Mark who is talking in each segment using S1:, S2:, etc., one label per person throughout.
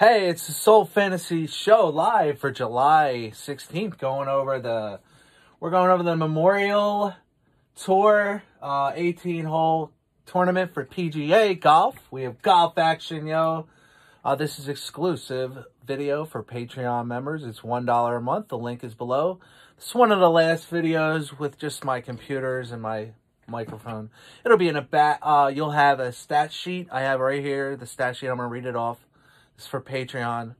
S1: Hey, it's the Soul Fantasy Show live for July 16th. We're going over the Memorial Tour 18-hole tournament for PGA golf. We have golf action, yo. This is exclusive video for Patreon members. It's $1 a month. The link is below. This is one of the last videos with just my computers and my microphone. It'll be in a back. You'll have a stat sheet. I have right here the stat sheet. I'm going to read it off. It's for Patreon.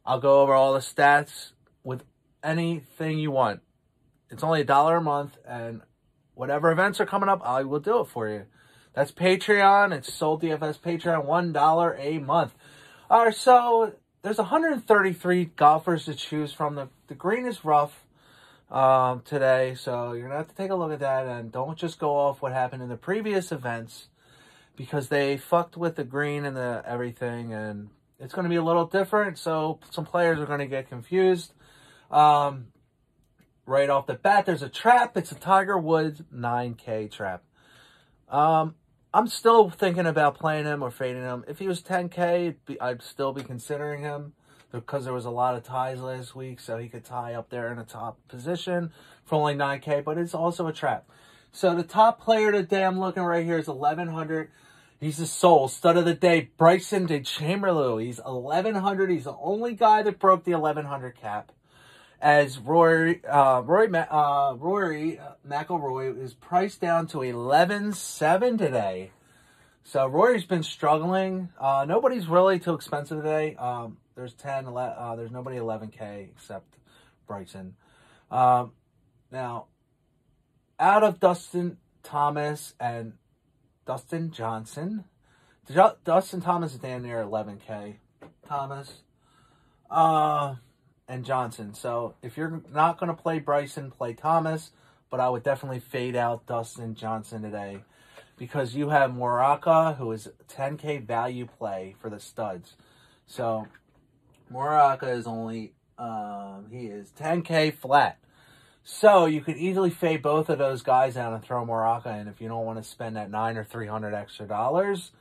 S1: I'll go over all the stats with anything you want. It's only $1 a month, and whatever events are coming up, I will do it for you. That's Patreon. It's Soul DFS Patreon, $1 a month. All right, so there's 133 golfers to choose from. The green is rough today, so you're going to have to take a look at that, and don't just go off what happened in the previous events, because they fucked with the green and the everything, and it's going to be a little different, so some players are going to get confused. Right off the bat, there's a trap. It's a Tiger Woods 9K trap. I'm still thinking about playing him or fading him. If he was 10K, I'd still be considering him because there was a lot of ties last week, so he could tie up there in the top position for only 9K, but it's also a trap. So the top player today I'm looking right here is 1100. He's the Soul Stud of the Day, Bryson DeChambeau. He's 1100. He's the only guy that broke the 1100 cap. As Rory McIlroy is priced down to 11.7 today. So Rory's been struggling. Nobody's really too expensive today. There's nobody 11K except Bryson. Now, out of Dustin Thomas and Dustin Johnson. Dustin Thomas is down near 11K. Thomas. And Johnson. So if you're not going to play Bryson, play Thomas. But I would definitely fade out Dustin Johnson today, because you have Moraka, who is 10K value play for the studs. So Moraka is only, he is 10K flat. So you could easily fade both of those guys out and throw Moraka in if you don't want to spend that $900 or $300 extra dollars.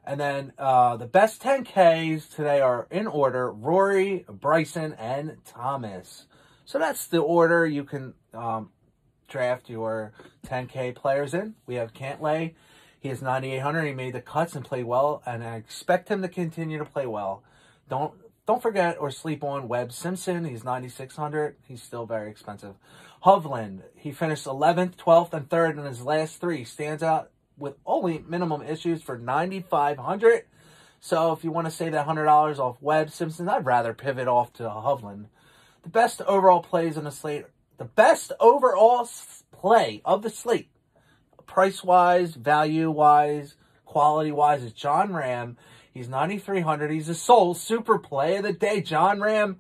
S1: And then the best 10Ks today are in order: Rory, Bryson, and Thomas. So that's the order you can draft your 10K players in. We have Cantlay. He is 9,800. He made the cuts and played well, and I expect him to continue to play well. Don't forget or sleep on Webb Simpson. He's 9,600. He's still very expensive. Hovland, he finished 11th, 12th, and 3rd in his last 3. Stands out with only minimum issues for 9,500. So if you want to save that $100 off Webb Simpson, I'd rather pivot off to Hovland. The best overall plays on the slate, the best overall play of the slate, price-wise, value-wise, quality-wise, is John Ram. He's 9,300. He's a Soul super play of the day. John Ram.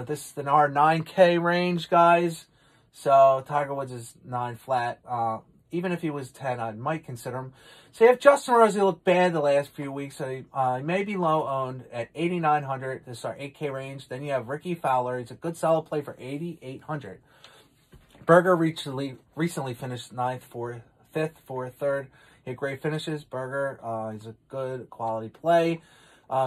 S1: This is in our 9K range, guys. So Tiger Woods is 9 flat. Even if he was 10, I might consider him. So you have Justin Rose. He looked bad the last few weeks. So he may be low owned at 8,900. This is our 8K range. Then you have Ricky Fowler. He's a good solid play for 8,800. Berger recently finished 9th, 4th, 5th, 4th, 3rd. He had great finishes. Berger, he's a good quality play.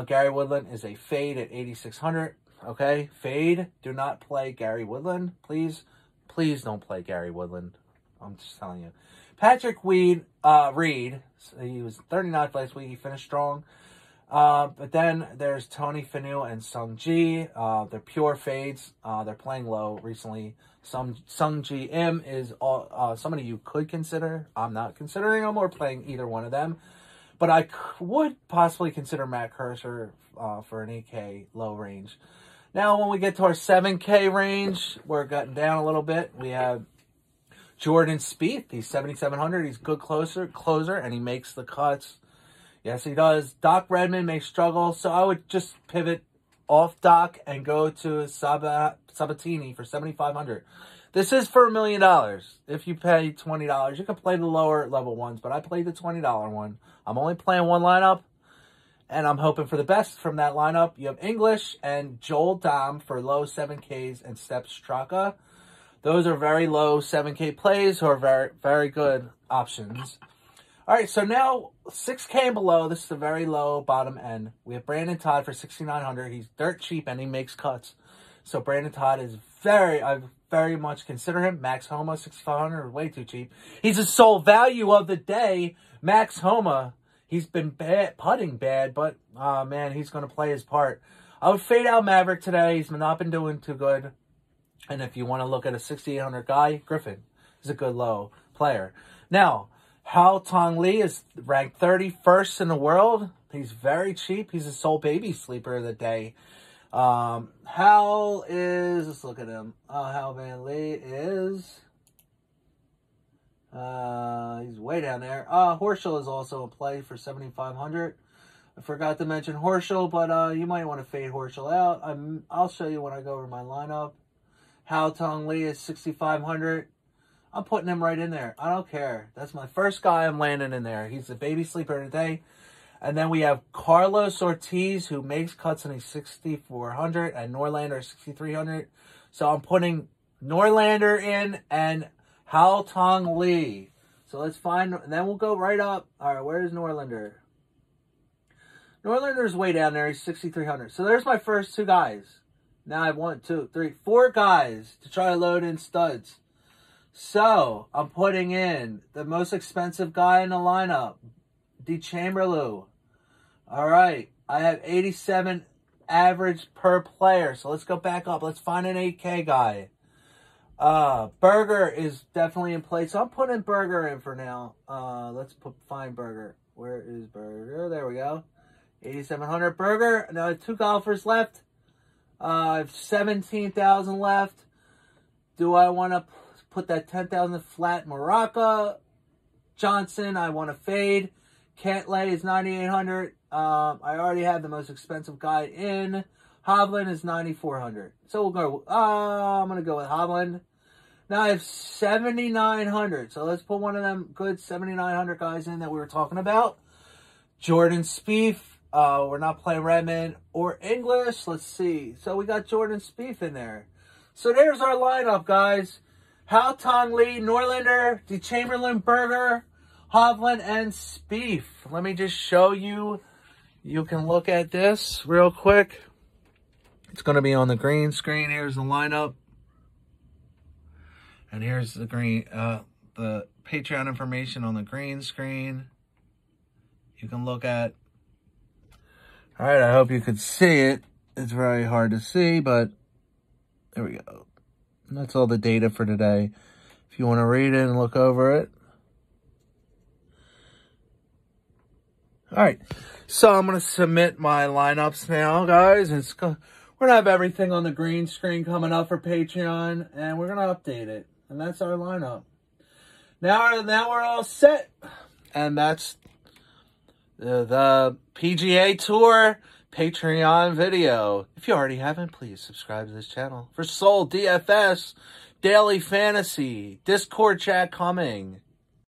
S1: Gary Woodland is a fade at 8,600. Okay, fade. Do not play Gary Woodland. Please don't play Gary Woodland. I'm just telling you. Patrick Reed, he was 39th last week. He finished strong. But then there's Tony Finau and Sung Ji. They're pure fades. They're playing low recently. Sung Ji M is somebody you could consider. I'm not considering him or playing either one of them. But I would possibly consider Matt Kursor for an 8K low range. Now, when we get to our 7K range, we're getting down a little bit. We have Jordan Spieth. He's 7,700. He's a good closer, and he makes the cuts. Yes, he does. Doc Redman may struggle, so I would just pivot off Doc and go to Sabatini for 7,500. This is for $1 million. If you pay $20, you can play the lower level ones, but I played the $20 one. I'm only playing one lineup, and I'm hoping for the best from that lineup. You have English and Joel Dahm for low 7Ks and Step Straka. Those are very low 7K plays who are very, very good options. All right, so now 6K and below. This is the very low bottom end. We have Brandon Todd for 6,900. He's dirt cheap and he makes cuts. So Brandon Todd is I very much consider him. Max Homa 6,500 is way too cheap. He's a sole value of the day. Max Homa, he's been putting bad, but man, he's going to play his part. I would fade out Maverick today. He's not been doing too good. And if you want to look at a 6,800 guy, Griffin is a good low player. Now, Hao Tong Lee is ranked 31st in the world. He's very cheap. He's a sole baby sleeper of the day. Hal is, let's look at him. Hal Van Lee is, he's way down there. Horschel is also a play for 7,500. I forgot to mention Horschel, but you might want to fade Horschel out. I'll show you when I go over my lineup. Hao Tong Lee is 6,500. I'm putting him right in there. I don't care. That's my first guy I'm landing in there. He's the baby sleeper today. And then we have Carlos Ortiz, who makes cuts, and he's 6,400, and Norlander 6,300. So I'm putting Norlander in and Hao Tong Lee. So let's find, and then we'll go right up. All right, where's Norlander? Norlander's way down there. He's 6,300. So there's my first two guys. Now I have 1, 2, 3, 4 guys to try to load in studs. So I'm putting in the most expensive guy in the lineup, DeChamberlain. All right, I have 87 average per player. So let's go back up. Let's find an 8K guy. Berger is definitely in play. So I'm putting Berger in for now. Let's find Berger. Where is Berger? There we go. 8,700 Berger. Now I have 2 golfers left. I have 17,000 left. Do I want to put that 10,000 flat Moraka? Johnson, I want to fade. Cantlay is 9,800. I already have the most expensive guy in. Hovland is 9,400. So we'll go. I'm going to go with Hovland. Now I have 7,900. So let's put one of them good 7,900 guys in that we were talking about. Jordan Spieth. We're not playing Redmond or English. Let's see. So we got Jordan Spieth in there. So there's our lineup, guys. Hao Tong Lee, Norlander, DeChamberlain, Berger, Hovland, and Spieth. Let me just show you. You can look at this real quick. It's going to be on the green screen. Here's the lineup. And here's the the Patreon information on the green screen. You can look at. All right, I hope you could see it. It's very hard to see, but there we go. And that's all the data for today. If you want to read it and look over it. All right, so I'm going to submit my lineups now, guys. We're going to have everything on the green screen coming up for Patreon, and we're going to update it. And that's our lineup. Now we're all set. And that's the PGA Tour Patreon video. If you already haven't, please subscribe to this channel for Soul DFS, Daily Fantasy, Discord chat coming.